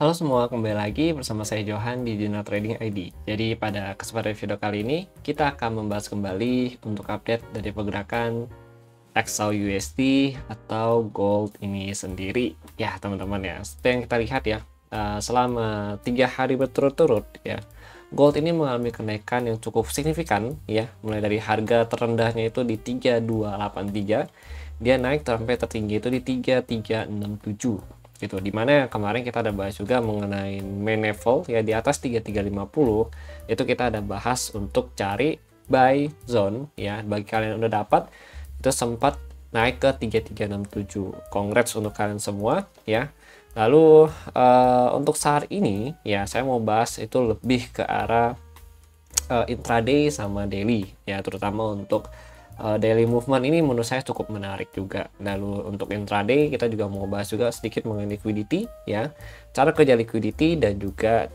Halo semua, kembali lagi bersama saya Johan di Juna Trading ID. Jadi pada kesempatan video kali ini kita akan membahas kembali untuk update dari pergerakan XAUUSD atau gold ini sendiri. Ya teman-teman ya, seperti yang kita lihat ya, selama 3 hari berturut-turut ya, gold ini mengalami kenaikan yang cukup signifikan ya, mulai dari harga terendahnya itu di 3283, dia naik sampai tertinggi itu di 3367 gitu, dimana kemarin kita ada bahas juga mengenai main level ya di atas 3350, itu kita ada bahas untuk cari buy zone ya. Bagi kalian yang udah dapat, itu sempat naik ke 3367. Congrats untuk kalian semua ya. Lalu untuk saat ini ya, saya mau bahas itu lebih ke arah intraday sama daily ya, terutama untuk daily movement ini menurut saya cukup menarik juga. Lalu untuk intraday kita juga mau bahas juga sedikit mengenai liquidity ya, cara kerja liquidity dan juga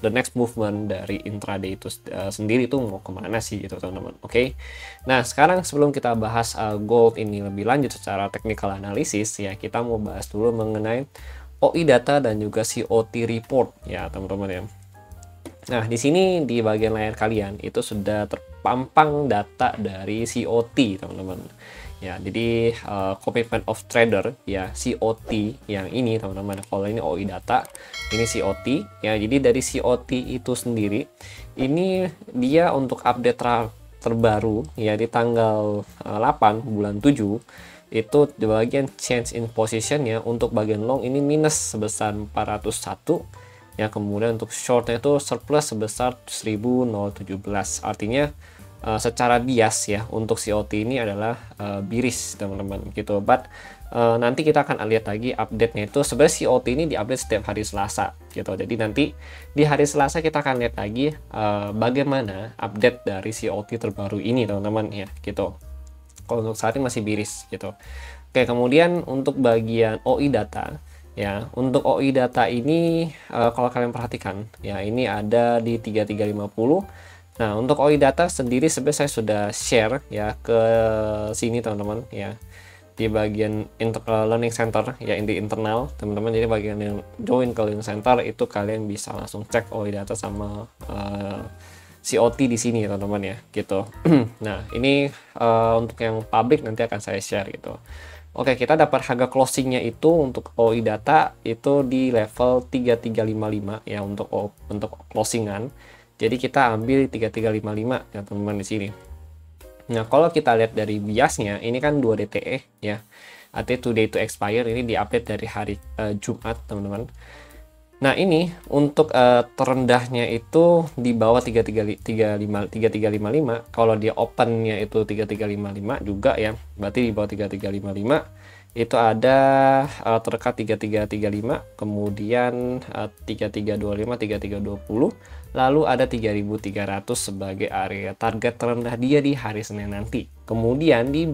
the next movement dari intraday itu sendiri itu mau kemana sih gitu teman-teman. Oke. Nah sekarang sebelum kita bahas gold ini lebih lanjut secara technical analysis ya, kita mau bahas dulu mengenai OI data dan juga COT report ya teman-teman ya. Nah, di sini di bagian layar kalian itu sudah terpampang data dari COT, teman-teman. Ya, jadi Commitment of Trader ya, COT yang ini, teman-teman. Kalau ini OI data, ini COT ya. Jadi dari COT itu sendiri, ini dia untuk update terbaru ya di tanggal 8 bulan 7, itu di bagian change in position ya, untuk bagian long ini minus sebesar 401 ya, kemudian untuk shortnya itu surplus sebesar 1017, artinya secara bias ya untuk COT ini adalah biris teman-teman gitu. But nanti kita akan lihat lagi update-nya itu, sebenarnya COT ini diupdate setiap hari Selasa gitu. Jadi nanti di hari Selasa kita akan lihat lagi bagaimana update dari COT terbaru ini teman-teman ya gitu. Kalau untuk saat ini masih biris gitu. Oke, kemudian untuk bagian OI data ya, untuk OI data ini kalau kalian perhatikan ya, ini ada di 3350. Nah, untuk OI data sendiri sebenarnya saya sudah share ya ke sini teman-teman ya, di bagian learning center ya, di internal teman-teman. Jadi bagian yang join ke learning center itu kalian bisa langsung cek OI data sama COT di sini teman-teman ya gitu. Nah, ini untuk yang public nanti akan saya share gitu. Oke, kita dapat harga closingnya itu untuk OI data itu di level 3355 ya, untuk closingan. Jadi kita ambil 3355 ya teman-teman di sini. Nah, kalau kita lihat dari biasnya ini kan 2 DTE ya. Artinya today to expire, ini diupdate dari hari Jumat, teman-teman. Nah, ini untuk terendahnya itu di bawah 3355. Kalau dia opennya itu 3355 juga ya, berarti di bawah 3355 itu ada terdekat 3335, kemudian 3325, 3320, lalu ada 3300 sebagai area target terendah dia di hari Senin nanti. Kemudian di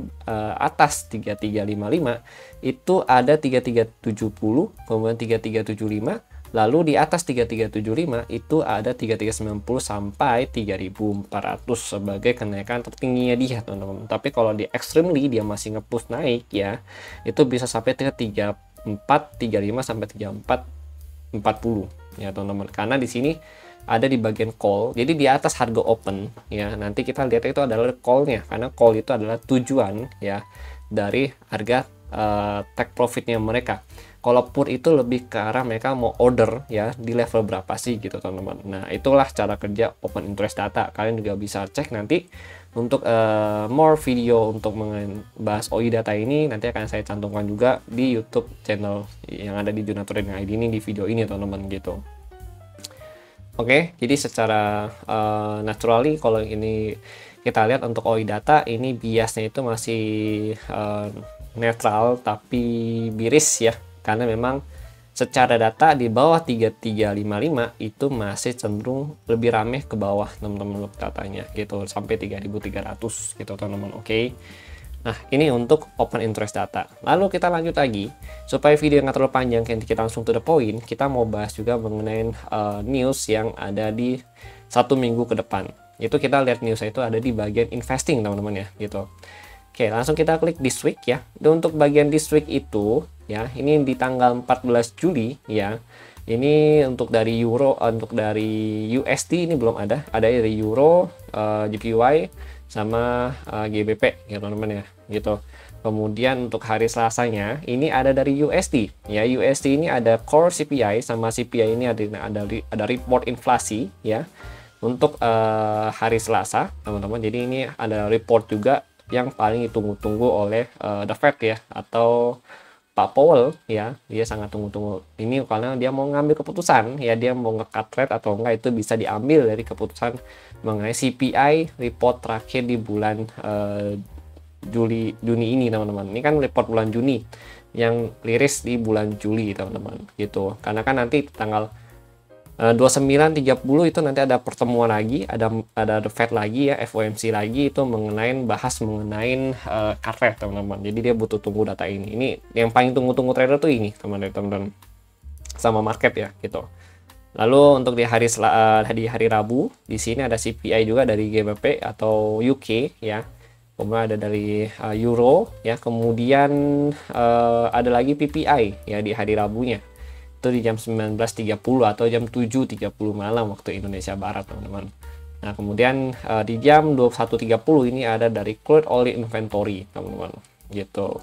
atas 3355 itu ada 3370, kemudian 3375, lalu di atas 3375 itu ada 3390 sampai 3400 sebagai kenaikan tertingginya dia teman-teman. Tapi kalau di extremely dia masih nge-push naik ya, itu bisa sampai ke 3435 sampai 3440 ya teman-teman. Karena di sini ada di bagian call, jadi di atas harga open ya. Nanti kita lihat itu adalah call-nya, karena call itu adalah tujuan ya dari harga take profitnya mereka. Kalau put itu lebih ke arah mereka mau order ya di level berapa sih gitu teman-teman. Nah, itulah cara kerja open interest data. Kalian juga bisa cek nanti untuk more video untuk membahas OI data ini, nanti akan saya cantumkan juga di YouTube channel yang ada di Juna Trading ID ini, di video ini teman-teman gitu. Oke, jadi secara naturally kalau ini kita lihat untuk OI data ini biasnya itu masih netral tapi biris ya, karena memang secara data di bawah 3355 itu masih cenderung lebih rame ke bawah teman-teman datanya gitu, sampai 3300 gitu teman-teman. Oke. Nah, ini untuk open interest data. Lalu kita lanjut lagi, supaya video nggak terlalu panjang, kita langsung to the point. Kita mau bahas juga mengenai news yang ada di 1 minggu ke depan. Itu kita lihat newsnya itu ada di bagian investing teman-teman ya gitu. Oke, langsung kita klik this week ya. Dan untuk bagian this week itu ya, ini di tanggal 14 Juli ya, Ini untuk dari euro, untuk dari USD ini belum ada. Ada dari euro, JPY, sama GBP, ya teman-teman ya, gitu. Kemudian untuk hari Selasanya ini ada dari USD. Ya, USD ini ada core CPI sama CPI ini ada report inflasi ya. Untuk hari Selasa, teman-teman. Jadi ini ada report juga yang paling ditunggu-tunggu oleh The Fed ya, atau Pak Powell ya. Dia sangat tunggu-tunggu ini karena dia mau ngambil keputusan ya, dia mau nge-cut rate atau enggak itu bisa diambil dari keputusan mengenai CPI report terakhir di bulan Juni ini teman-teman. Ini kan report bulan Juni yang rilis di bulan Juli teman-teman gitu. Karena kan nanti tanggal 29 30 itu nanti ada pertemuan lagi, ada The Fed lagi ya, FOMC lagi, itu bahas mengenai cut rate teman-teman. Jadi dia butuh tunggu data ini. Ini yang paling tunggu-tunggu trader tuh ini teman-teman, sama market ya gitu. Lalu untuk di hari Rabu di sini ada CPI juga dari GBP atau UK ya. Kemudian ada dari Euro ya. Kemudian ada lagi PPI ya di hari Rabunya. Itu di jam 19.30 atau jam 7.30 malam waktu Indonesia Barat teman-teman. Nah kemudian di jam 21.30 ini ada dari crude oil inventory teman-teman gitu.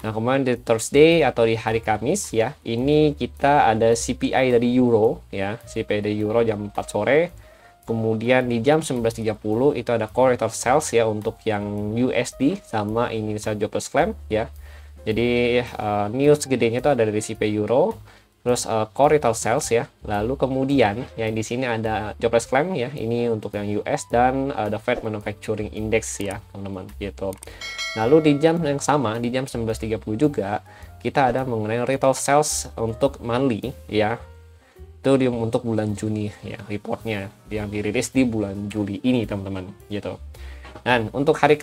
Nah kemudian di Thursday atau di hari Kamis ya, ini kita ada CPI dari Euro ya, CPI dari Euro jam 4 sore. Kemudian di jam 19.30 itu ada core retail sales ya untuk yang USD sama Indonesia Jobless Claim ya. Jadi news gedenya itu ada dari CPI Euro, terus core retail sales ya. Lalu kemudian yang di sini ada jobless claim ya, ini untuk yang US, dan the Fed Manufacturing Index ya teman-teman gitu. Lalu di jam yang sama di jam 19.30 juga kita ada mengenai retail sales untuk monthly ya. Itu untuk bulan Juni ya, reportnya yang dirilis di bulan Juli ini teman-teman gitu. Dan untuk hari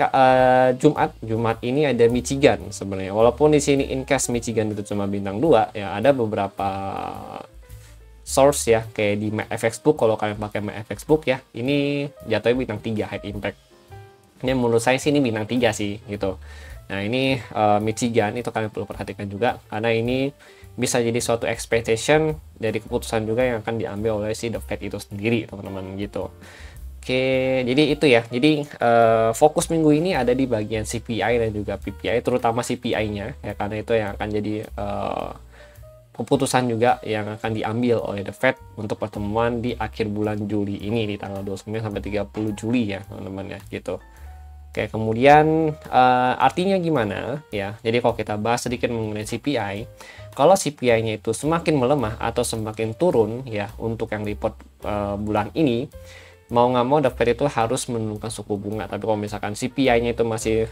Jumat ini ada Michigan sebenarnya. Walaupun di sini in case Michigan itu cuma bintang 2 ya, ada beberapa source ya kayak di FX Book. Kalau kalian pakai FX Book ya, ini jatuhnya bintang 3 high impact. Ini menurut saya sih ini bintang 3 sih gitu. Nah ini Michigan itu kalian perlu perhatikan juga, karena ini bisa jadi suatu expectation dari keputusan juga yang akan diambil oleh si The Fed itu sendiri teman-teman gitu. Oke, jadi itu ya. Jadi fokus minggu ini ada di bagian CPI dan juga PPI, terutama CPI-nya ya, karena itu yang akan jadi keputusan juga yang akan diambil oleh The Fed untuk pertemuan di akhir bulan Juli ini di tanggal 29 sampai 30 Juli ya teman-teman ya gitu. Oke, kemudian artinya gimana ya? Jadi kalau kita bahas sedikit mengenai CPI, kalau CPI-nya itu semakin melemah atau semakin turun ya untuk yang report bulan ini, mau nggak mau The Fed itu harus menurunkan suku bunga. Tapi kalau misalkan CPI-nya itu masih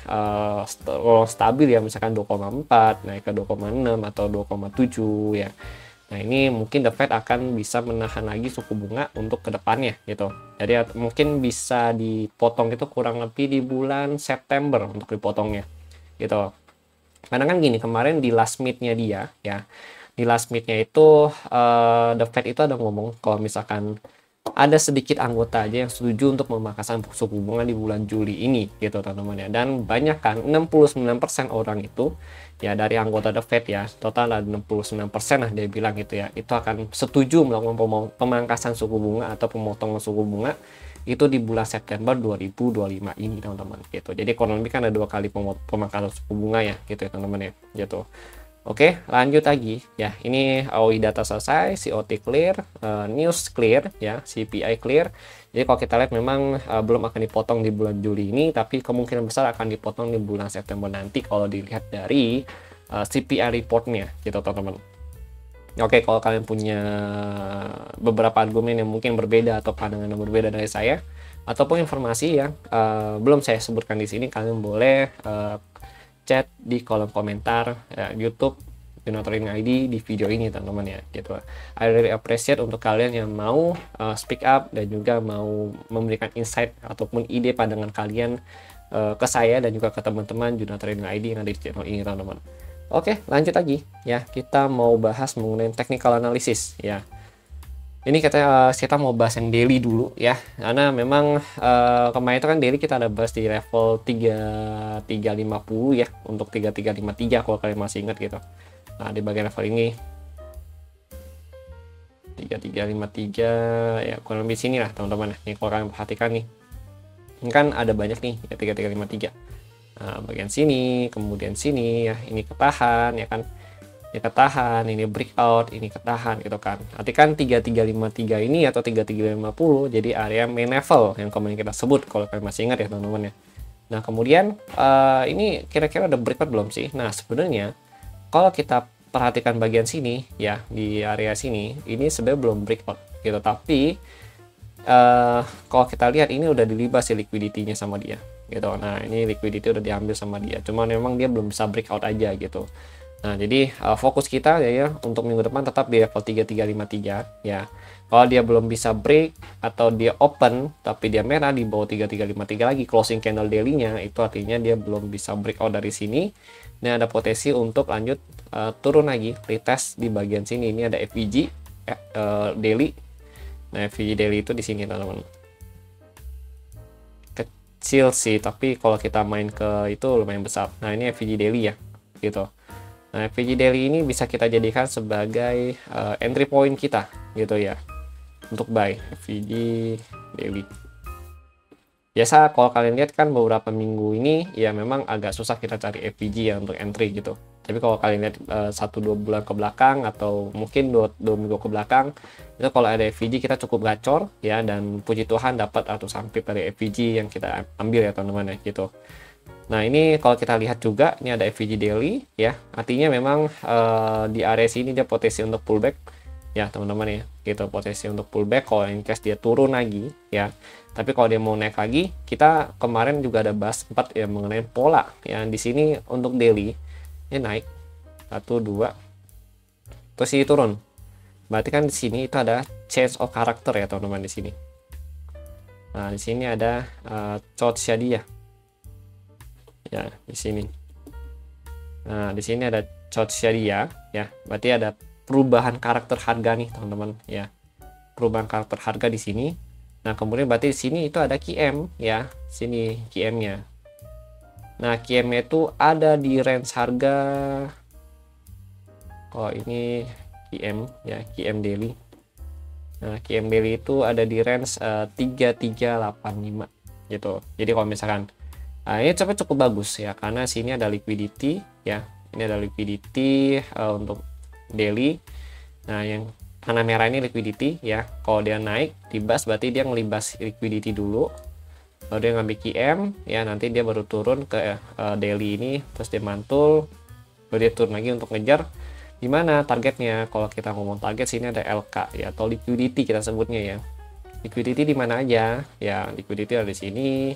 stabil ya, misalkan 2,4 naik ke 2,6 atau 2,7 ya. Nah ini mungkin The Fed akan bisa menahan lagi suku bunga untuk kedepannya gitu. Jadi mungkin bisa dipotong itu kurang lebih di bulan September untuk dipotongnya gitu. Karena kan gini, kemarin di last meet-nya dia ya, di last meet-nya itu The Fed itu ada ngomong kalau misalkan ada sedikit anggota aja yang setuju untuk memangkas suku bunga di bulan Juli ini gitu teman-teman ya. Dan banyak kan 69% orang itu ya dari anggota The Fed ya, total ada 69% lah dia bilang gitu ya, itu akan setuju melakukan pemangkasan suku bunga atau pemotongan suku bunga itu di bulan September 2025 ini teman-teman gitu. Jadi ekonomi kan ada 2 kali pemangkasan suku bunga ya gitu ya teman-teman ya gitu. Oke, lanjut lagi ya. Ini OI data selesai, COT clear, news clear ya, CPI clear. Jadi kalau kita lihat memang belum akan dipotong di bulan Juli ini, tapi kemungkinan besar akan dipotong di bulan September nanti kalau dilihat dari CPI reportnya gitu teman-teman. Oke, kalau kalian punya beberapa argumen yang mungkin berbeda atau pandangan yang berbeda dari saya, ataupun informasi yang belum saya sebutkan di sini, kalian boleh chat di kolom komentar YouTube Juno Trading ID di video ini teman-teman ya gitu. I really appreciate untuk kalian yang mau speak up dan juga mau memberikan insight ataupun ide pandangan kalian ke saya dan juga ke teman-teman Juno Trading ID yang ada di channel ini teman-teman. Oke, lanjut lagi ya, kita mau bahas mengenai technical analysis ya. Ini kita mau bahas yang daily dulu ya, karena memang kemarin itu kan daily kita ada bahas di level 3350 ya, untuk 3353 kalau kalian masih ingat gitu. Nah di bagian level ini 3353 ya, kurang lebih sini lah teman-teman. Nih kalau kalian perhatikan nih, ini kan ada banyak nih ya, 3353. Nah, bagian sini, kemudian sini ya, ini ketahan ya kan. Ini ketahan, ini breakout, ini ketahan gitu kan. Nanti kan 3353 ini atau 3350 jadi area main level yang kemarin kita sebut kalau kalian masih ingat ya teman-teman ya. Nah, kemudian ini kira-kira ada breakout belum sih? Nah, sebenarnya kalau kita perhatikan bagian sini ya, di area sini ini sebenarnya belum breakout gitu, tapi kalau kita lihat ini udah dilibas liquidity-nya sama dia gitu. Nah, ini liquidity udah diambil sama dia, cuman memang dia belum bisa breakout aja gitu. Nah, jadi fokus kita ya untuk minggu depan tetap di level 3353 ya. Kalau dia belum bisa break atau dia open tapi dia merah di bawah 3353 lagi closing candle daily-nya, itu artinya dia belum bisa breakout dari sini. Ini ada potensi untuk lanjut turun lagi, retest di bagian sini. Ini ada FVG daily. Nah, FVG daily itu di sini teman-teman. Kecil sih, tapi kalau kita main ke itu lumayan besar. Nah, ini FVG daily ya, gitu. Nah, FVG daily ini bisa kita jadikan sebagai entry point kita, gitu ya, untuk buy FVG daily. Biasa kalau kalian lihat kan beberapa minggu ini ya memang agak susah kita cari FVG ya untuk entry gitu. Tapi kalau kalian lihat 1-2 bulan ke belakang atau mungkin 2 minggu ke belakang, itu kalau ada FVG kita cukup gacor ya, dan puji Tuhan dapat atau sampit dari FVG yang kita ambil ya teman-teman ya gitu. Nah, ini kalau kita lihat juga ini ada FVG daily ya. Artinya memang di area sini dia potensi untuk pullback ya teman-teman ya gitu, potensi untuk pullback kalau in case dia turun lagi ya. Tapi kalau dia mau naik lagi, kita kemarin juga ada bahas 4 ya mengenai pola ya. Di sini untuk daily ini naik 1 2 terus ini turun, berarti kan di sini itu ada change of character ya teman-teman di sini. Nah, di sini ada chart shadia ya di sini. Nah, di sini ada chart shadia ya, berarti ada perubahan karakter harga nih teman-teman ya, perubahan karakter harga di sini. Nah, kemudian berarti di sini itu ada QM ya, sini QM-nya. Nah, QM-nya itu ada di range harga, oh ini QM ya, QM daily. Nah, QM daily itu ada di range 3385 gitu. Jadi kalau misalkan ini cukup bagus ya, karena sini ada liquidity ya, ini ada liquidity untuk daily. Nah, yang warna merah ini liquidity ya. Kalau dia naik libas berarti dia ngelibas liquidity dulu, baru dia ngambil QM ya, nanti dia baru turun ke daily ini, terus dia mantul, baru dia turun lagi untuk ngejar di mana targetnya. Kalau kita ngomong target sini ada LK ya, atau liquidity kita sebutnya ya. Liquidity di mana aja ya, liquidity ada di sini,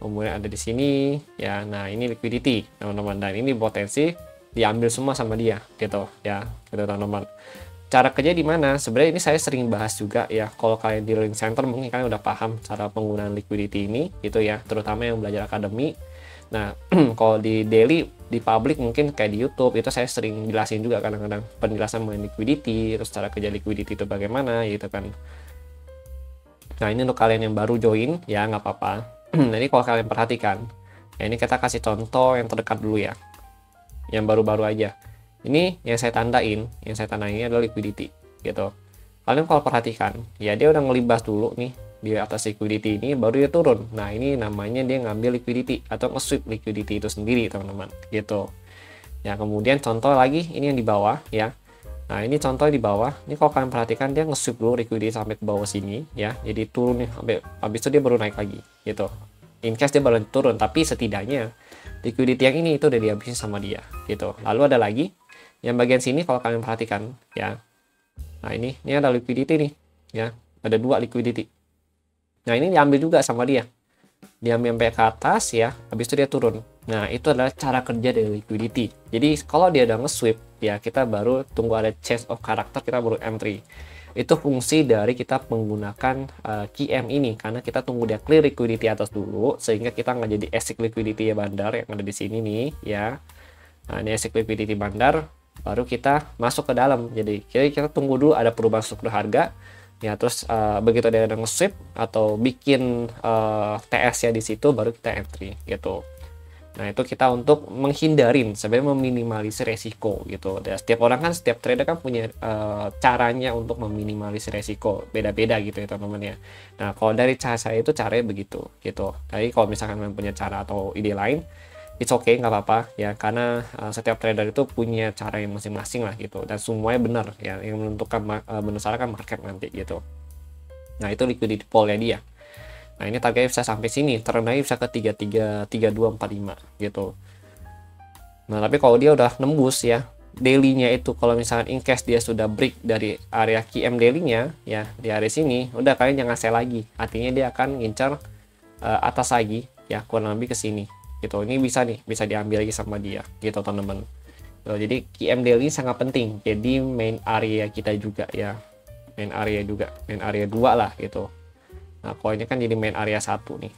kemudian ada di sini ya. Nah, ini liquidity teman-teman, dan ini potensi diambil semua sama dia gitu ya, gitu teman-teman. Cara kerja di mana? Sebenarnya ini saya sering bahas juga ya. Kalau kalian di Learning Center mungkin kalian udah paham cara penggunaan liquidity ini gitu ya, terutama yang belajar akademi. Nah, kalau di daily, di public mungkin kayak di YouTube itu saya sering jelasin juga kadang-kadang penjelasan mengenai liquidity, terus cara kerja liquidity itu bagaimana gitu kan. Nah, ini untuk kalian yang baru join ya nggak apa-apa. Jadi kalau kalian perhatikan, ya ini kita kasih contoh yang terdekat dulu ya, yang baru-baru aja. Ini yang saya tandain ini adalah liquidity gitu. Kalian kalau perhatikan ya, dia udah ngelibas dulu nih di atas liquidity ini, baru dia turun. Nah, ini namanya dia ngambil liquidity atau nge-sweep liquidity itu sendiri teman-teman gitu ya. Kemudian contoh lagi ini yang di bawah ya. Nah, ini contoh di bawah. Ini kalau kalian perhatikan dia nge-sweep dulu liquidity sampai ke bawah sini ya, jadi turun nih, habis itu dia baru naik lagi gitu. In case dia baru turun, tapi setidaknya liquidity yang ini itu udah dihabisin sama dia gitu. Lalu ada lagi yang bagian sini kalau kalian perhatikan ya. Nah, ini ada liquidity nih ya, ada 2 liquidity. Nah, ini diambil juga sama dia, diambil sampai ke atas ya, habis itu dia turun. Nah, itu adalah cara kerja dari liquidity. Jadi kalau dia udah nge-sweep ya, kita baru tunggu ada change of character, kita baru entry. Itu fungsi dari kita menggunakan QM ini, karena kita tunggu dia clear liquidity atas dulu, sehingga kita nggak jadi exit liquidity ya bandar yang ada di sini nih ya. Nah, ini exit liquidity bandar, baru kita masuk ke dalam. Jadi kita tunggu dulu ada perubahan struktur harga ya, terus begitu dia ada nge-sweep atau bikin TS ya di situ, baru kita entry gitu. Nah, itu kita untuk menghindarin, sebenarnya meminimalisir resiko gitu. Dan setiap orang kan, setiap trader kan punya caranya untuk meminimalisir resiko, beda-beda gitu ya teman-teman ya. Nah, kalau dari cara saya itu caranya begitu gitu. Jadi kalau misalkan kalian punya cara atau ide lain, it's okay, nggak apa-apa ya, karena setiap trader itu punya cara yang masing-masing lah gitu, dan semuanya benar ya, yang menentukan benar salah kan market nanti gitu. Nah, itu liquidity pool-nya dia. Nah, ini targetnya bisa sampai sini, terendahnya bisa ke 333245 gitu. Nah, tapi kalau dia udah nembus ya daily-nya itu, kalau misalkan in case dia sudah break dari area QM daily-nya ya, di area sini udah, kalian jangan sell lagi, artinya dia akan ngincar atas lagi ya, kurang lebih ke sini gitu. Ini bisa nih, bisa diambil lagi sama dia gitu teman-teman. Jadi QM daily sangat penting, jadi main area kita juga ya, main area 2 lah gitu. Nah, kalau ini kan jadi main area 1 nih.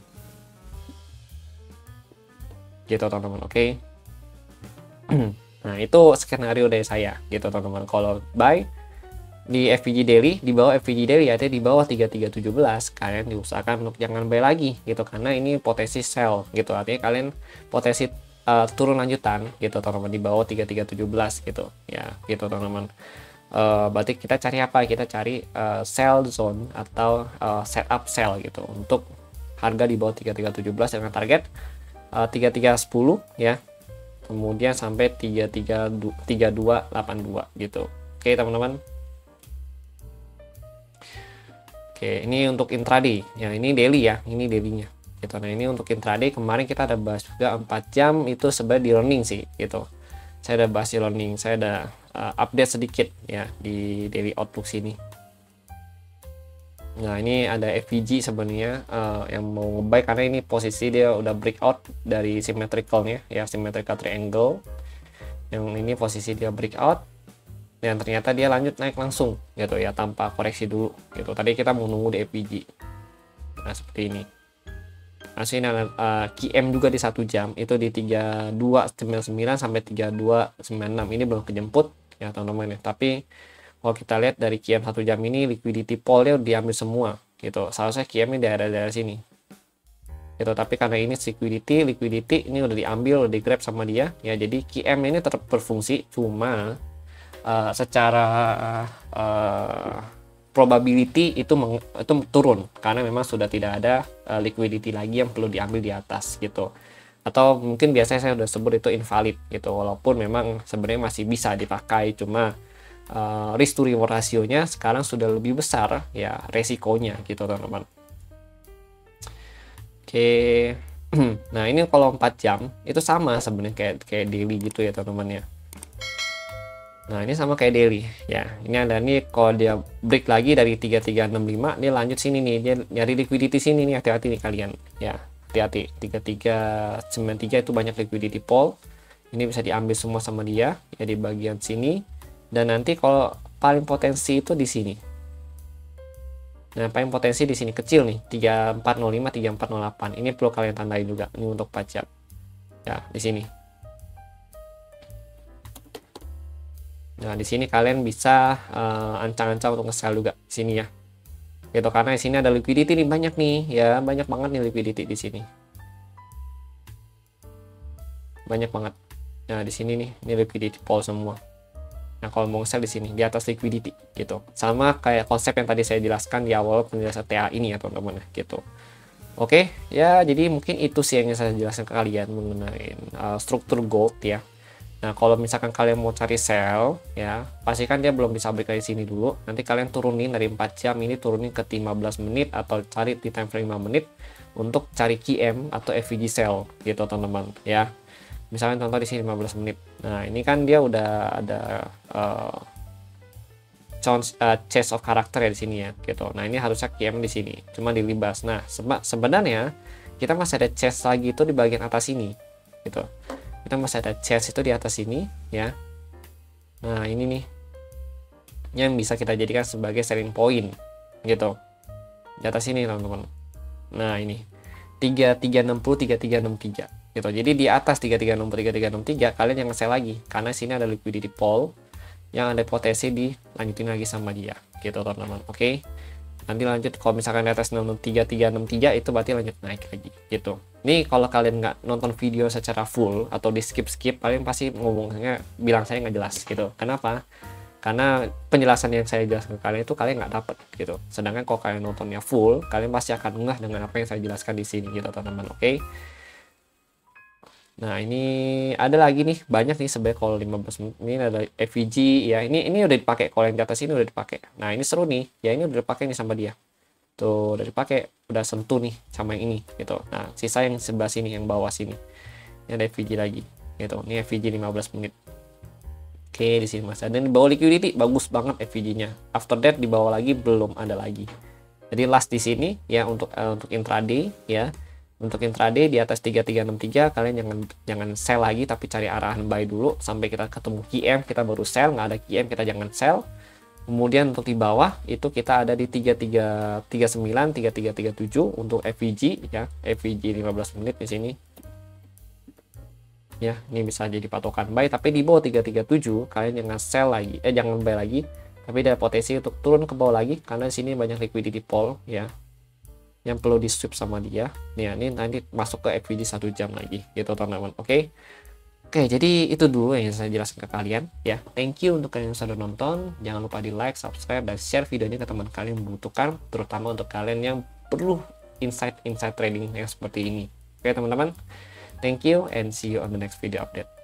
Gitu, teman-teman. Oke. Nah, itu skenario dari saya gitu, teman-teman. Kalau buy di FVG daily, di bawah FVG daily, ada di bawah 3317, kalian diusahakan untuk jangan buy lagi gitu, karena ini potensi sell gitu. Artinya kalian potensi turun lanjutan gitu, teman-teman, di bawah 3317 gitu. Ya, gitu, teman-teman. Berarti kita cari apa? Kita cari sell zone atau setup sell gitu untuk harga di bawah 3317 dengan target 3310 ya, kemudian sampai 3282 gitu. Oke, teman-teman. Oke, ini untuk intraday ya, ini daily ya, ini dailynya gitu. Nah, ini untuk intraday kemarin kita ada bahas juga 4 jam itu sebenarnya di learning sih gitu. Saya ada bahas di learning, saya ada update sedikit ya di daily outlook sini. Nah, ini ada FVG sebenarnya yang mau nge-buy, karena ini posisi dia udah breakout dari symmetricalnya ya, symmetrical triangle. Yang ini posisi dia breakout dan ternyata dia lanjut naik langsung gitu ya, tanpa koreksi dulu gitu. Tadi kita mau nunggu di FVG. Nah, seperti ini. Nah, sini ada QM juga di 1 jam itu di 3299 sampai 3296. Ini belum kejemput ya, teman-teman ya. Tapi kalau kita lihat dari QM 1 jam ini, liquidity pool-nya diambil semua gitu. Seharusnya QM-nya di daerah sini gitu, tapi karena ini liquidity ini udah diambil, udah di grab sama dia ya. Jadi QM ini tetap berfungsi, cuma secara probability itu turun, karena memang sudah tidak ada liquidity lagi yang perlu diambil di atas gitu. Atau mungkin biasanya saya udah sebut itu invalid gitu, walaupun memang sebenarnya masih bisa dipakai, cuma risk to reward rasionya sekarang sudah lebih besar ya, resikonya gitu, teman-teman. Oke. Nah, ini kalau 4 jam itu sama sebenarnya kayak daily gitu ya, teman-teman ya. Nah, ini sama kayak daily ya. Ini ada nih, kalau dia break lagi dari 3365, dia lanjut sini nih, dia nyari liquidity sini nih. Hati-hati nih kalian ya, hati-hati. 3393 itu banyak liquidity pool. Ini bisa diambil semua sama dia ya di bagian sini. Dan nanti kalau paling potensi itu di sini. Nah, paling potensi di sini kecil nih, 3405, 3408. Ini perlu kalian tandai juga. Ini untuk pajak ya, di sini. Nah, di sini kalian bisa ancang-ancang untuk nge-sell juga di sini ya. Gitu, karena di sini ada liquidity nih, banyak nih ya, banyak banget nih liquidity di sini. Banyak banget. Nah, di sini nih, ini liquidity pool semua. Nah, kalau mau sell di sini di atas liquidity gitu. Sama kayak konsep yang tadi saya jelaskan di awal penjelasan TA ini ya, teman-teman gitu. Oke, ya jadi mungkin itu sih yang saya jelaskan ke kalian mengenai struktur gold ya. Nah, kalau misalkan kalian mau cari sell ya, pastikan dia belum bisa break dari sini dulu. Nanti kalian turunin dari 4 jam ini, turunin ke 15 menit atau cari di time frame 5 menit untuk cari QM atau FVG sell gitu, teman-teman ya. Misalnya contoh di sini 15 menit. Nah, ini kan dia udah ada chance of character ya di sini ya gitu. Nah, ini harusnya QM di sini, cuma dilibas. Nah, sebenarnya kita masih ada chance lagi itu di bagian atas ini gitu. Kita masih ada chance itu di atas sini ya. Nah, ini nih yang bisa kita jadikan sebagai selling point gitu. Di atas sini, teman-teman. Nah, ini 3360, 3363 gitu. Jadi di atas 3360, 3363 kalian yang nge-sell lagi, karena sini ada liquidity pool yang ada potensi dilanjutin lagi sama dia gitu, teman-teman. Oke. nanti lanjut kalau misalkan di atas 663 itu berarti lanjut naik lagi gitu. Nih kalau kalian nggak nonton video secara full atau di skip kalian pasti ngomongnya bilang saya nggak jelas gitu. Kenapa? Karena penjelasan yang saya jelaskan ke kalian itu kalian nggak dapet gitu. Sedangkan kalau kalian nontonnya full, kalian pasti akan ngeh dengan apa yang saya jelaskan di sini gitu teman-teman. Oke. Nah ini ada lagi nih, banyak nih sebenarnya kalau 15 menit ini ada FVG ya, ini udah dipakai, kalau yang di atas ini udah dipakai. Nah ini seru nih ya, ini udah dipakai nih sama dia tuh, udah dipakai, udah sentuh nih sama yang ini gitu. Nah sisa yang sebelah sini, yang bawah sini ini ada FVG lagi gitu, ini FVG 15 menit. Oke di sini masih ada, di bawah liquidity bagus banget FVG nya. After that di bawah lagi belum ada lagi. Jadi last di sini ya untuk intraday ya. Untuk intraday di atas 3363 kalian jangan sell lagi, tapi cari arahan buy dulu sampai kita ketemu QM, kita baru sell. Nggak ada QM kita jangan sell. Kemudian untuk di bawah itu kita ada di 3339 3337 untuk FVG ya, FVG 15 menit di sini ya. Ini bisa jadi patokan buy, tapi di bawah 337 kalian jangan sell lagi, jangan buy lagi, tapi ada potensi untuk turun ke bawah lagi karena di sini banyak liquidity pool ya yang perlu di sweep sama dia. Nih, ini nanti masuk ke FVG 1 jam lagi gitu teman-teman. Oke. Oke, jadi itu dulu yang saya jelaskan ke kalian ya. Thank you untuk kalian yang sudah nonton. Jangan lupa di like, subscribe, dan share videonya ke teman kalian yang membutuhkan, terutama untuk kalian yang perlu insight trading yang seperti ini. Oke teman-teman. Thank you and see you on the next video update.